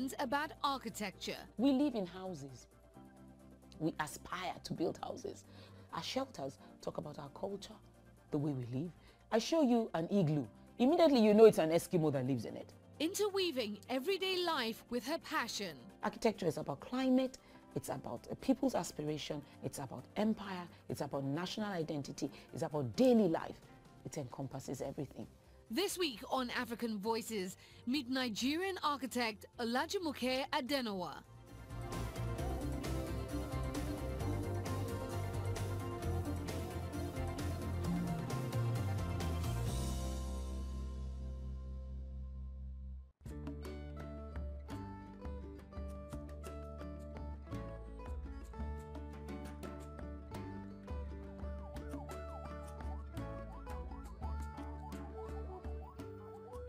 opinions about architecture. We live in houses. We aspire to build houses. Our shelters talk about our culture, the way we live. I show you an igloo. Immediately you know it's an Eskimo that lives in it. Interweaving everyday life with her passion. Architecture is about climate, it's about a people's aspiration, it's about empire, it's about national identity, it's about daily life. It encompasses everything. This week on African Voices, meet Nigerian architect Olajumoke Adenowo.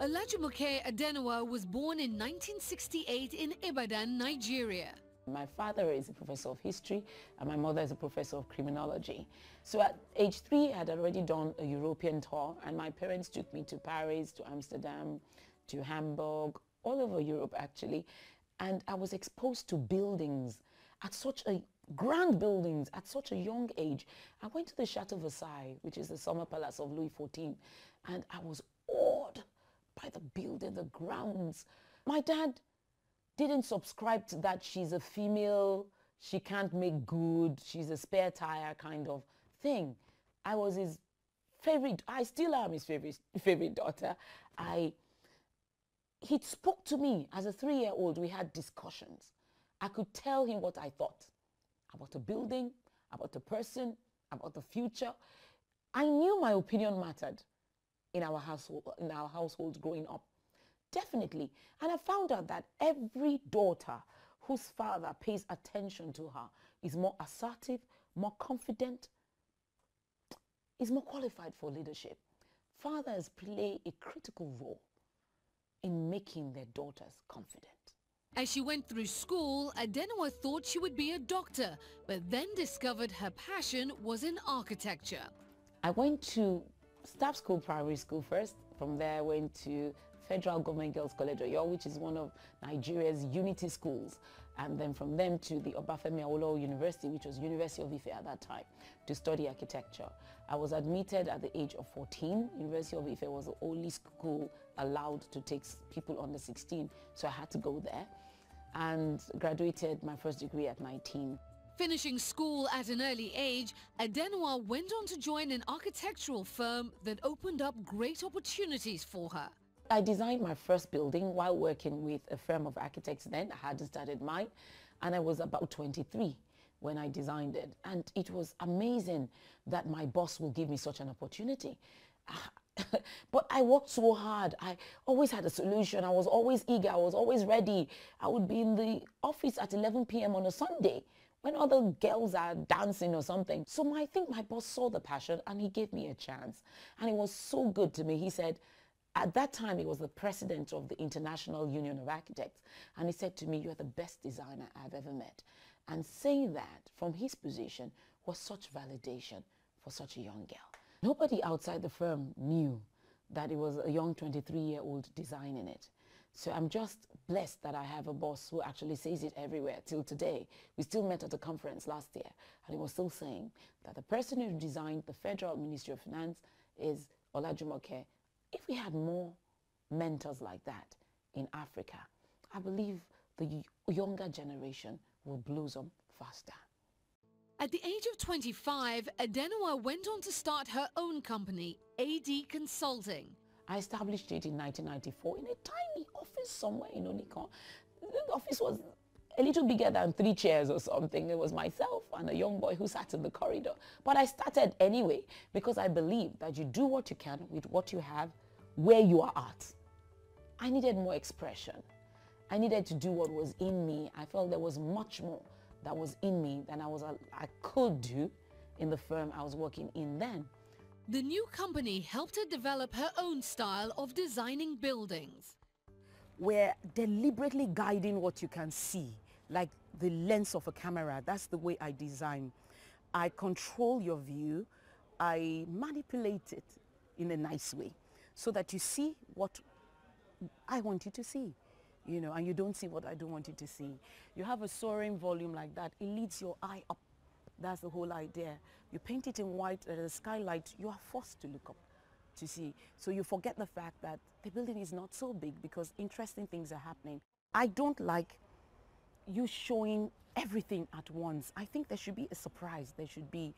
Olajumoke Adenowo was born in 1968 in Ibadan, Nigeria. My father is a professor of history and my mother is a professor of criminology. So at age 3, I had already done a European tour and my parents took me to Paris, to Amsterdam, to Hamburg, all over Europe actually. And I was exposed to buildings at such a grand buildings at such a young age. I went to the Chateau Versailles, which is the summer palace of Louis XIV, and I was awed by the building, the grounds. My dad didn't subscribe to that she's a female, she can't make good, she's a spare tire kind of thing. I was his favorite, I still am his favorite daughter. He spoke to me as a 3-year-old. We had discussions. I could tell him what I thought about the building, about the person, about the future. I knew my opinion mattered in our household growing up. Definitely. And I found out that every daughter whose father pays attention to her is more assertive, more confident, is more qualified for leadership. Fathers play a critical role in making their daughters confident. As she went through school, Adenowo thought she would be a doctor, but then discovered her passion was in architecture. I went to Staff School Primary School first. From there I went to Federal Government Girls College, Oyo, which is one of Nigeria's unity schools. And then from them to the Obafemi Awolowo University, which was University of Ife at that time, to study architecture. I was admitted at the age of 14. University of Ife was the only school allowed to take people under 16, so I had to go there. And graduated my first degree at 19. Finishing school at an early age, Adenowo went on to join an architectural firm that opened up great opportunities for her. I designed my first building while working with a firm of architects then. I hadn't started mine, and I was about 23 when I designed it. And it was amazing that my boss will give me such an opportunity. But I worked so hard. I always had a solution. I was always eager. I was always ready. I would be in the office at 11 p.m. on a Sunday when other girls are dancing or something. So I think my boss saw the passion and he gave me a chance. And it was so good to me. He said, at that time, he was the president of the International Union of Architects. And he said to me, "You're the best designer I've ever met." And saying that from his position was such validation for such a young girl. Nobody outside the firm knew that it was a young 23-year-old designing it. So I'm just blessed that I have a boss who actually says it everywhere till today. We still met at a conference last year and he was still saying that the person who designed the Federal Ministry of Finance is Olajumoke. If we had more mentors like that in Africa, I believe the younger generation will blossom faster. At the age of 25, Adenowo went on to start her own company, AD Consulting. I established it in 1994 in a tiny office somewhere in Onikon. The office was a little bigger than 3 chairs or something. It was myself and a young boy who sat in the corridor. But I started anyway because I believe that you do what you can with what you have where you are at. I needed more expression. I needed to do what was in me. I felt there was much more that was in me than I could do in the firm I was working in then. The new company helped her develop her own style of designing buildings. We're deliberately guiding what you can see, like the lens of a camera. That's the way I design. I control your view. I manipulate it in a nice way so that you see what I want you to see. you know, and you don't see what I don't want you to see. You have a soaring volume like that, it leads your eye up. That's the whole idea. You paint it in white at a skylight, you are forced to look up to see. So you forget the fact that the building is not so big because interesting things are happening. I don't like you showing everything at once. I think there should be a surprise. There should be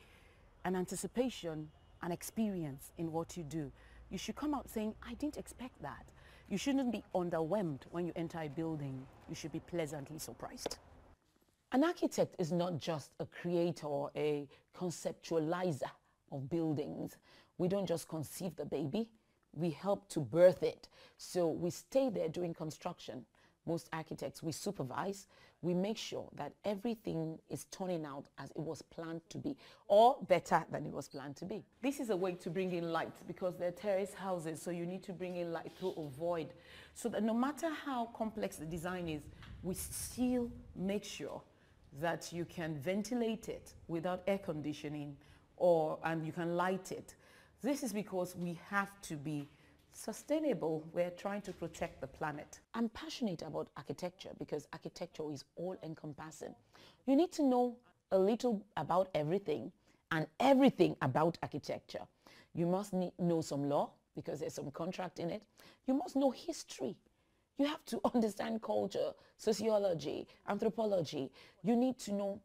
an anticipation, an experience in what you do. You should come out saying, I didn't expect that. You shouldn't be underwhelmed when you enter a building. You should be pleasantly surprised. An architect is not just a creator or a conceptualizer of buildings. We don't just conceive the baby, we help to birth it. So we stay there doing construction. Most architects, we supervise, we make sure that everything is turning out as it was planned to be, or better than it was planned to be. This is a way to bring in light because they're terrace houses, so you need to bring in light through a void. So that no matter how complex the design is, we still make sure that you can ventilate it without air conditioning and you can light it. This is because we have to be sustainable. We're trying to protect the planet. I'm passionate about architecture because architecture is all-encompassing. You need to know a little about everything and everything about architecture. You must know some law because there's some contract in it. You must know history. You have to understand culture, sociology, anthropology. You need to know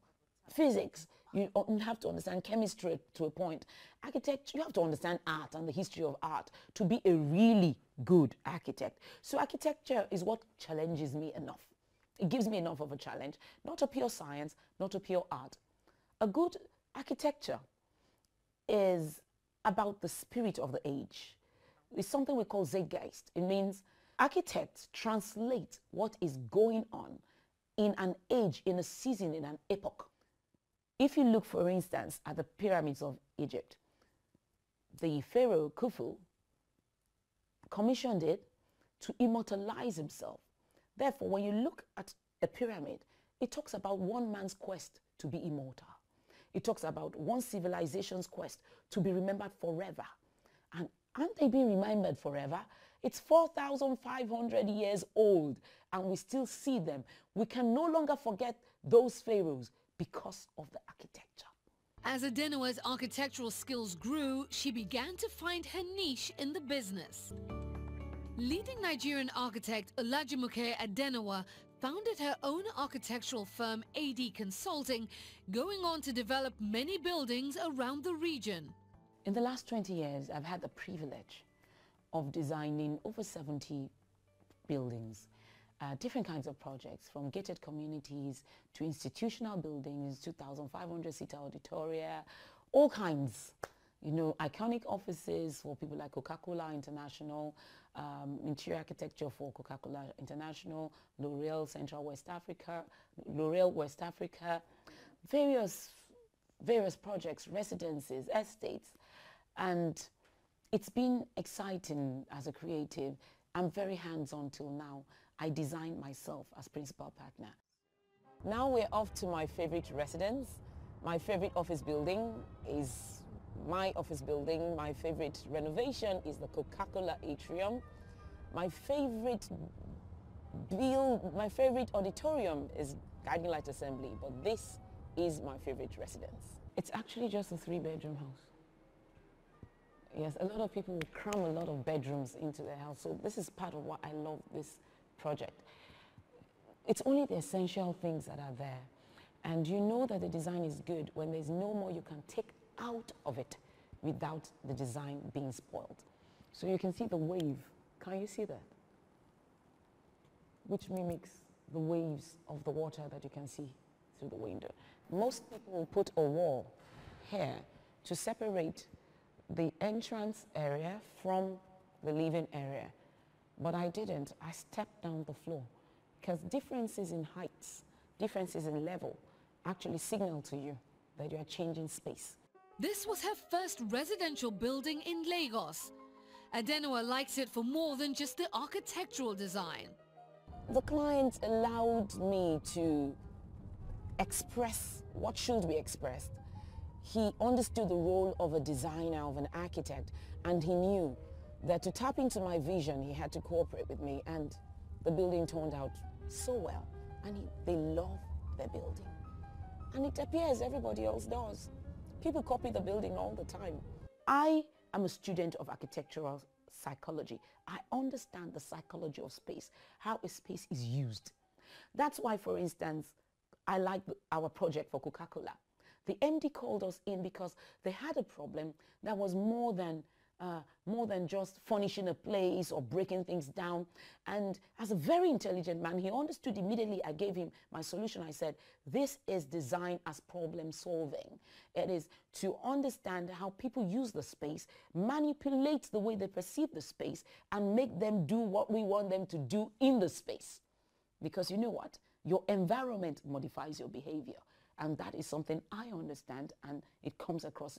physics. You have to understand chemistry to a point. Architecture, you have to understand art and the history of art to be a really good architect. So architecture is what challenges me enough. It gives me enough of a challenge, not a pure science, not a pure art. A good architecture is about the spirit of the age. It's something we call Zeitgeist. It means architects translate what is going on in an age, in a season, in an epoch. If you look, for instance, at the pyramids of Egypt, the pharaoh Khufu commissioned it to immortalize himself. Therefore, when you look at a pyramid, it talks about one man's quest to be immortal. It talks about one civilization's quest to be remembered forever. And aren't they being remembered forever? It's 4,500 years old, and we still see them. We can no longer forget those pharaohs because of the architecture. As Adenowo's architectural skills grew, she began to find her niche in the business. Leading Nigerian architect Olajumoke Adenowo founded her own architectural firm AD Consulting, going on to develop many buildings around the region. In the last 20 years, I've had the privilege of designing over 70 buildings. Different kinds of projects, from gated communities to institutional buildings, 2,500-seater auditoria, all kinds. You know, iconic offices for people like Coca-Cola International, interior architecture for Coca-Cola International, L'Oreal Central West Africa, L'Oreal West Africa, various projects, residences, estates. And it's been exciting as a creative. I'm very hands-on till now. I design myself as principal partner. Now we're off to my favorite residence. My favorite office building is my office building. My favorite renovation is the Coca-Cola Atrium. My favorite auditorium is Guiding Light Assembly, but this is my favorite residence. It's actually just a 3-bedroom house. Yes, a lot of people will cram a lot of bedrooms into their house, so this is part of what I love this project. It's only the essential things that are there. And you know that the design is good when there's no more you can take out of it without the design being spoiled. So you can see the wave. Can you see that? Which mimics the waves of the water that you can see through the window. Most people will put a wall here to separate the entrance area from the living area. But I didn't. I stepped down the floor because differences in heights, differences in level actually signal to you that you are changing space. This was her first residential building in Lagos. Adenowo likes it for more than just the architectural design. The client allowed me to express what should be expressed. He understood the role of a designer, of an architect, and he knew that to tap into my vision, he had to cooperate with me, and the building turned out so well, and they love their building. And it appears everybody else does. People copy the building all the time. I am a student of architectural psychology. I understand the psychology of space, how a space is used. That's why, for instance, I like our project for Coca-Cola. The MD called us in because they had a problem that was more than just furnishing a place or breaking things down. And as a very intelligent man, he understood immediately. I gave him my solution. I said, this is design as problem solving. It is to understand how people use the space, manipulate the way they perceive the space, and make them do what we want them to do in the space. Because you know what? Your environment modifies your behavior. And that is something I understand, and it comes across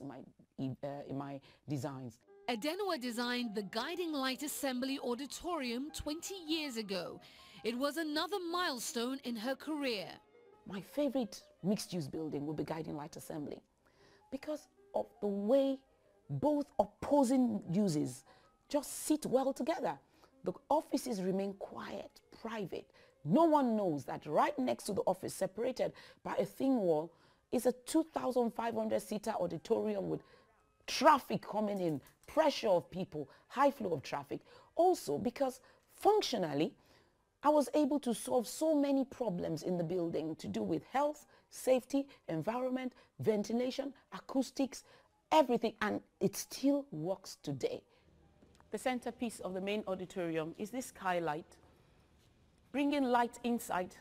in my designs. Adenowo designed the Guiding Light Assembly Auditorium 20 years ago. It was another milestone in her career. My favorite mixed-use building will be Guiding Light Assembly because of the way both opposing uses just sit well together. The offices remain quiet, private. No one knows that right next to the office, separated by a thin wall, is a 2,500-seater auditorium with traffic coming in, pressure of people, high flow of traffic. Also because functionally, I was able to solve so many problems in the building to do with health, safety, environment, ventilation, acoustics, everything, and it still works today. The centerpiece of the main auditorium is this skylight, bringing light inside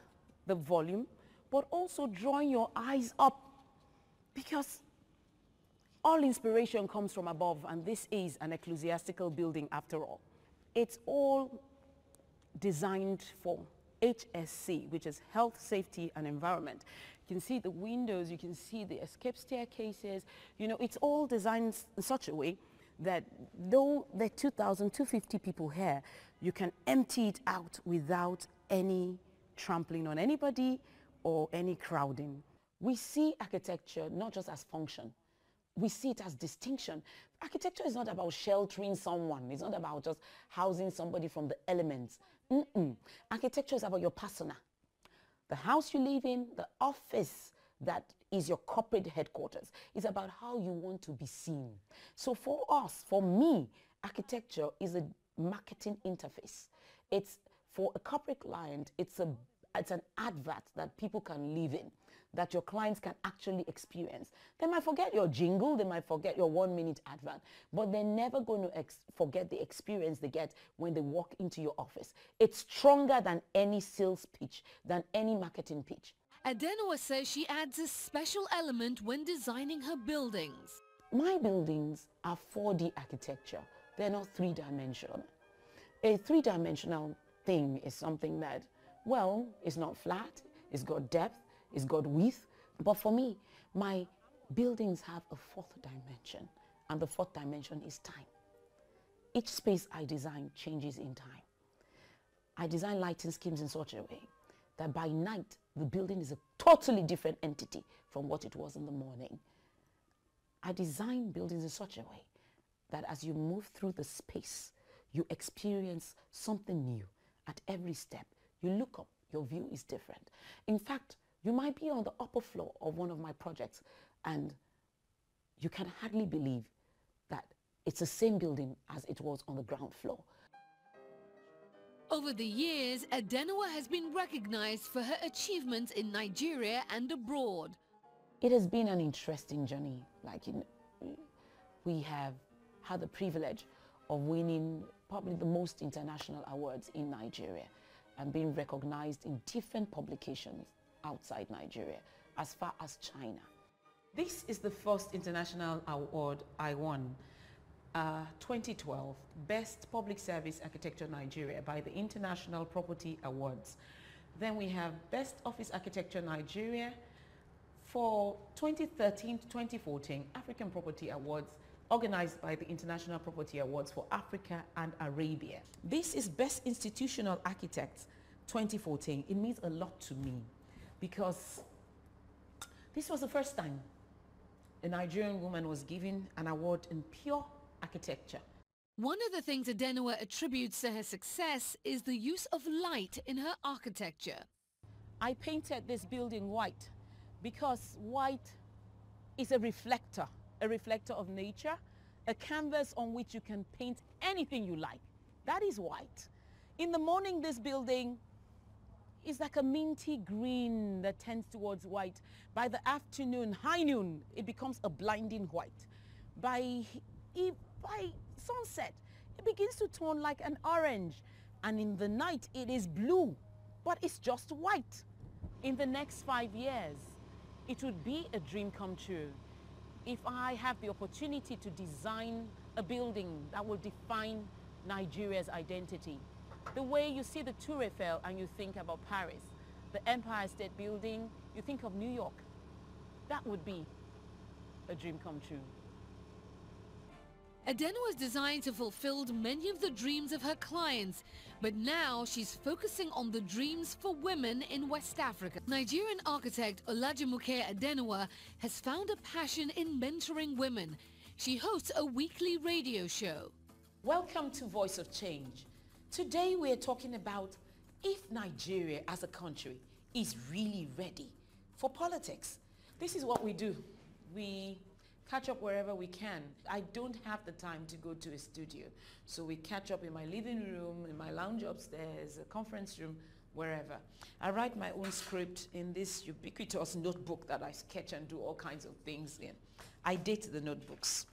the volume, but also drawing your eyes up, because all inspiration comes from above, and this is an ecclesiastical building after all. It's all designed for HSC, which is health, safety, and environment. You can see the windows, you can see the escape staircases. You know, it's all designed in such a way that though there are 2,250 people here, you can empty it out without any trampling on anybody or any crowding. We see architecture not just as function, we see it as distinction. Architecture is not about sheltering someone. It's not about just housing somebody from the elements. Architecture is about your persona. The house you live in, the office that is your corporate headquarters. It's about how you want to be seen. So for us, for me, architecture is a marketing interface. It's for a corporate client, it's an advert that people can live in, that your clients can actually experience. They might forget your jingle, they might forget your 1-minute advert, but they're never going to forget the experience they get when they walk into your office. It's stronger than any sales pitch, than any marketing pitch. Adenowo says she adds a special element when designing her buildings. My buildings are 4D architecture. They're not 3-dimensional. A 3-dimensional thing is something that, well, it's not flat, it's got depth, it's got width. But for me, my buildings have a 4th dimension, and the 4th dimension is time. Each space I design changes in time. I design lighting schemes in such a way that by night, the building is a totally different entity from what it was in the morning. I design buildings in such a way that as you move through the space, you experience something new at every step. You look up, your view is different. In fact, you might be on the upper floor of one of my projects and you can hardly believe that it's the same building as it was on the ground floor. Over the years, Adenowo has been recognized for her achievements in Nigeria and abroad. It has been an interesting journey. We have had the privilege of winning probably the most international awards in Nigeria and being recognized in different publications outside Nigeria, as far as China. This is the first international award I won. 2012 Best Public Service Architecture Nigeria by the International Property Awards. Then we have Best Office Architecture Nigeria for 2013 to 2014 African Property Awards, organized by the International Property Awards for Africa and Arabia. This is Best Institutional Architect 2014. It means a lot to me because this was the first time a Nigerian woman was given an award in pure architecture. One of the things Adenowo attributes to her success is the use of light in her architecture. I painted this building white because white is a reflector of nature, a canvas on which you can paint anything you like. That is white. In the morning, this building is like a minty green that tends towards white. By the afternoon, high noon, it becomes a blinding white. By sunset, it begins to turn like an orange. And in the night, it is blue, but it's just white. In the next 5 years, it would be a dream come true if I have the opportunity to design a building that will define Nigeria's identity. The way you see the Tour Eiffel and you think about Paris, the Empire State Building, you think of New York. That would be a dream come true. Adenowo's designs have fulfilled many of the dreams of her clients, but now she's focusing on the dreams for women in West Africa. Nigerian architect Olajumoke Adenowo has found a passion in mentoring women. She hosts a weekly radio show. Welcome to Voice of Change. Today we are talking about if Nigeria as a country is really ready for politics. This is what we do. We catch up wherever we can. I don't have the time to go to a studio, so we catch up in my living room, in my lounge upstairs, a conference room, wherever. I write my own script in this ubiquitous notebook that I sketch and do all kinds of things in. I date the notebooks.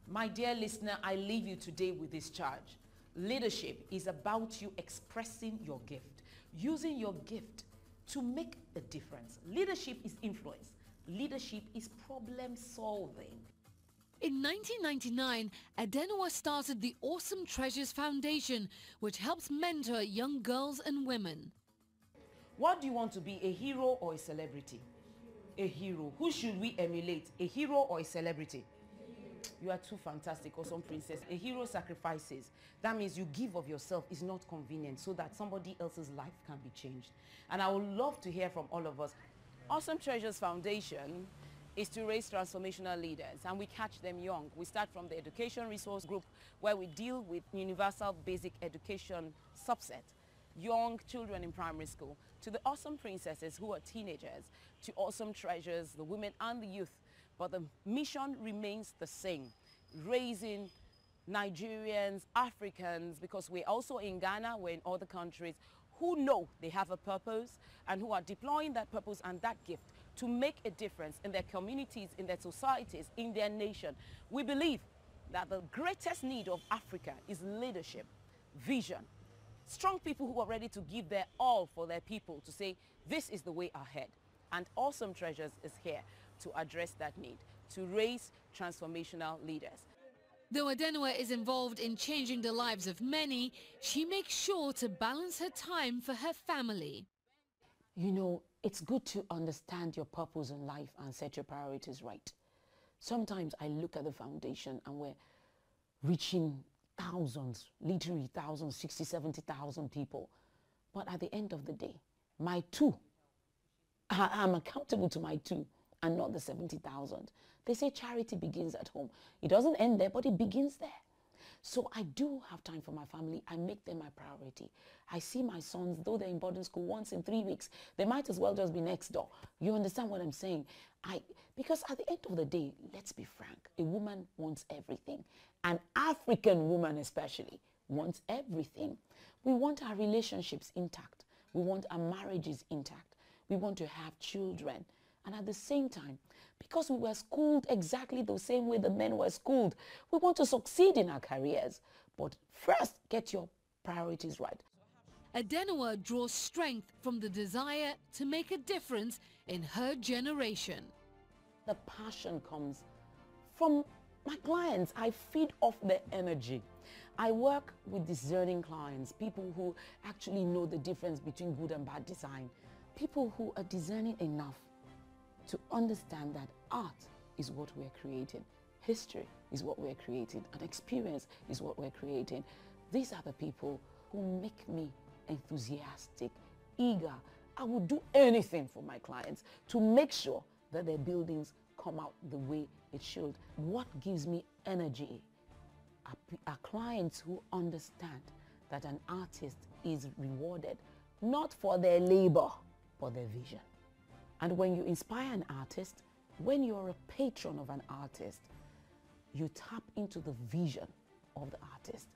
My dear listener, I leave you today with this charge. Leadership is about you expressing your gift, using your gift to make a difference. Leadership is influence. Leadership is problem solving. In 1999, Adenowo started the Awesome Treasures Foundation, which helps mentor young girls and women. What do you want to be, a hero or a celebrity? A hero. Who should we emulate, a hero or a celebrity? You are too fantastic, Awesome Princess. A hero sacrifices. That means you give of yourself is not convenient so that somebody else's life can be changed. And I would love to hear from all of us. Awesome Treasures Foundation is to raise transformational leaders, and we catch them young. We start from the Education Resource Group, where we deal with universal basic education subset, young children in primary school, to the Awesome Princesses who are teenagers, to Awesome Treasures, the women and the youth. But the mission remains the same, raising Nigerians, Africans, because we're also in Ghana, we're in other countries, who know they have a purpose and who are deploying that purpose and that gift to make a difference in their communities, in their societies, in their nation. We believe that the greatest need of Africa is leadership, vision, strong people who are ready to give their all for their people, to say this is the way ahead. And Awesome Treasures is here to address that need, to raise transformational leaders. Though Adenowo is involved in changing the lives of many, she makes sure to balance her time for her family. You know, it's good to understand your purpose in life and set your priorities right. Sometimes I look at the foundation and we're reaching thousands, literally thousands, 60, 70,000 people. But at the end of the day, my two, I'm accountable to my two and not the 70,000. They say charity begins at home. It doesn't end there, but it begins there. So I do have time for my family. I make them my priority. I see my sons, though they're in boarding school once in 3 weeks, they might as well just be next door. You understand what I'm saying? Because at the end of the day, let's be frank, a woman wants everything. An African woman especially wants everything. We want our relationships intact. We want our marriages intact. We want to have children. And at the same time, because we were schooled exactly the same way the men were schooled, we want to succeed in our careers. But first, get your priorities right. Adenowo draws strength from the desire to make a difference in her generation. The passion comes from my clients. I feed off their energy. I work with discerning clients, people who actually know the difference between good and bad design, people who are discerning enough to understand that art is what we're creating, history is what we're creating, and experience is what we're creating. These are the people who make me enthusiastic, eager. I will do anything for my clients to make sure that their buildings come out the way it should. What gives me energy are clients who understand that an artist is rewarded not for their labor, but their vision. And when you inspire an artist, when you're a patron of an artist, you tap into the vision of the artist.